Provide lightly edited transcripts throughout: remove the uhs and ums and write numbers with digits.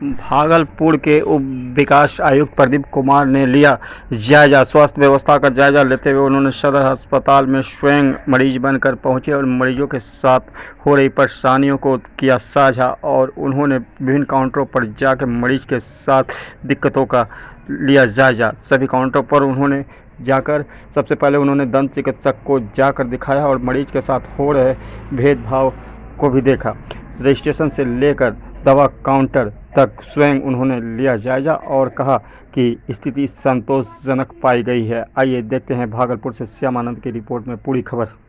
भागलपुर के उप विकास आयुक्त प्रदीप कुमार ने लिया जायजा। स्वास्थ्य व्यवस्था का जायजा लेते हुए उन्होंने सदर अस्पताल में स्वयं मरीज बनकर पहुंचे और मरीजों के साथ हो रही परेशानियों को किया साझा और उन्होंने विभिन्न काउंटरों पर जाकर मरीज के साथ दिक्कतों का लिया जायजा। सभी काउंटरों पर उन्होंने जाकर सबसे पहले उन्होंने दंत चिकित्सक को जाकर दिखाया और मरीज के साथ हो रहे भेदभाव को भी देखा। रजिस्ट्रेशन से लेकर दवा काउंटर तक स्वयं उन्होंने लिया जायजा और कहा कि स्थिति संतोषजनक पाई गई है। आइए देखते हैं भागलपुर से श्यामानंद की रिपोर्ट में पूरी खबर।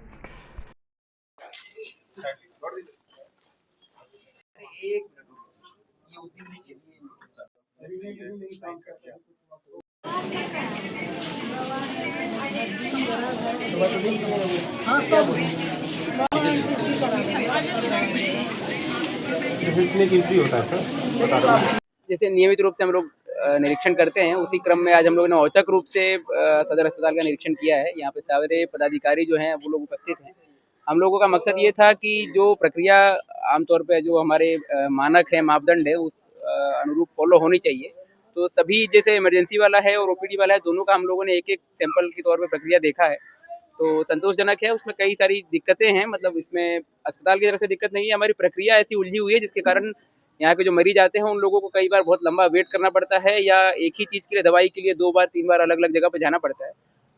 जैसे नियमित रूप से हम लोग निरीक्षण करते हैं, उसी क्रम में आज हम लोगों ने औचक रूप से सदर अस्पताल का निरीक्षण किया है। यहाँ पे सारे पदाधिकारी जो हैं वो लोग उपस्थित हैं। हम लोगों का मकसद ये था कि जो प्रक्रिया आमतौर पे जो हमारे मानक है, मापदंड है, उस अनुरूप फॉलो होनी चाहिए। तो सभी जैसे इमरजेंसी वाला है और ओपीडी वाला है, दोनों का हम लोगों ने एक एक सैंपल के तौर पर प्रक्रिया देखा है। तो संतोषजनक है। उसमें कई सारी दिक्कतें हैं, मतलब इसमें अस्पताल की तरफ से दिक्कत नहीं है, हमारी प्रक्रिया ऐसी उलझी हुई है जिसके कारण यहाँ के जो मरीज आते हैं उन लोगों को कई बार बहुत लंबा वेट करना पड़ता है या एक ही चीज़ के लिए दवाई के लिए 2 बार 3 बार अलग अलग जगह पर जाना पड़ता है।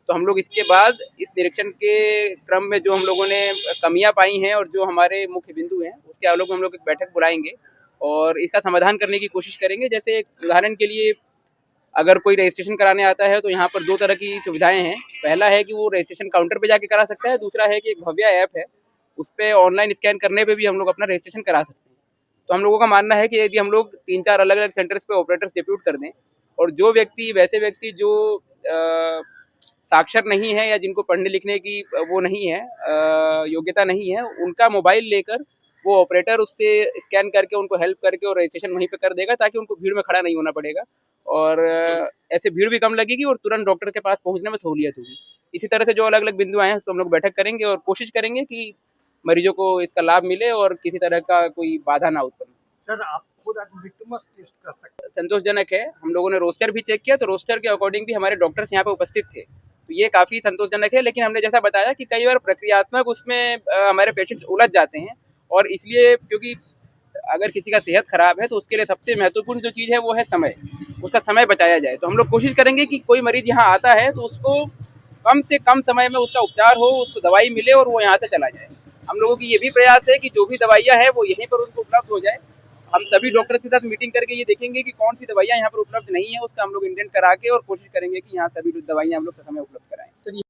तो हम लोग इसके बाद इस निरीक्षण के क्रम में जो हम लोगों ने कमियां पाई हैं और जो हमारे मुख्य बिंदु हैं उसके आलोक में हम लोग एक बैठक बुलाएंगे और इसका समाधान करने की कोशिश करेंगे। जैसे उदाहरण के लिए अगर कोई रजिस्ट्रेशन कराने आता है तो यहाँ पर 2 तरह की सुविधाएं हैं। पहला है कि वो रजिस्ट्रेशन काउंटर पे जाके करा सकता है, दूसरा है कि एक भव्या ऐप है, उस पर ऑनलाइन स्कैन करने पे भी हम लोग अपना रजिस्ट्रेशन करा सकते हैं। तो हम लोगों का मानना है कि यदि हम लोग 3-4 अलग अलग सेंटर्स पे ऑपरेटर्स डिप्यूट कर दें और जो व्यक्ति जो साक्षर नहीं है या जिनको पढ़ने लिखने की वो नहीं है, योग्यता नहीं है, उनका मोबाइल लेकर वो ऑपरेटर उससे स्कैन करके उनको हेल्प करके और रजिस्ट्रेशन वहीं पे कर देगा, ताकि उनको भीड़ में खड़ा नहीं होना पड़ेगा और ऐसे भीड़ भी कम लगेगी और तुरंत डॉक्टर के पास पहुंचने में सहूलियत होगी। इसी तरह से जो अलग अलग बिंदु आए हैं उस पर हम लोग बैठक करेंगे और कोशिश करेंगे कि मरीजों को इसका लाभ मिले और किसी तरह का कोई बाधा ना उत्पन्न। सर, आप खुद लिटमस टेस्ट कर सकते हैं। संतोषजनक है। हम लोगों ने रोस्टर भी चेक किया तो रोस्टर के अकॉर्डिंग भी हमारे डॉक्टर्स यहाँ पे उपस्थित थे, तो ये काफ़ी संतोषजनक है। लेकिन हमने जैसा बताया कि कई बार प्रक्रियात्मक उसमें हमारे पेशेंट्स उलझ जाते हैं और इसलिए क्योंकि अगर किसी का सेहत खराब है तो उसके लिए सबसे महत्वपूर्ण जो चीज़ है वो है समय, उसका समय बचाया जाए। तो हम लोग कोशिश करेंगे कि कोई मरीज यहाँ आता है तो उसको कम से कम समय में उसका उपचार हो, उसको दवाई मिले और वो यहाँ से चला जाए। हम लोगों की ये भी प्रयास है कि जो भी दवाइयाँ हैं वो यहीं पर उनको उपलब्ध हो जाए। हम सभी डॉक्टर्स के साथ मीटिंग करके ये देखेंगे कि कौन सी दवाइयाँ यहाँ पर उपलब्ध नहीं है, उसका हम लोग इंडेंट करा के और कोशिश करेंगे कि यहाँ सभी दवाइयाँ हम लोग समय उपलब्ध कराएं।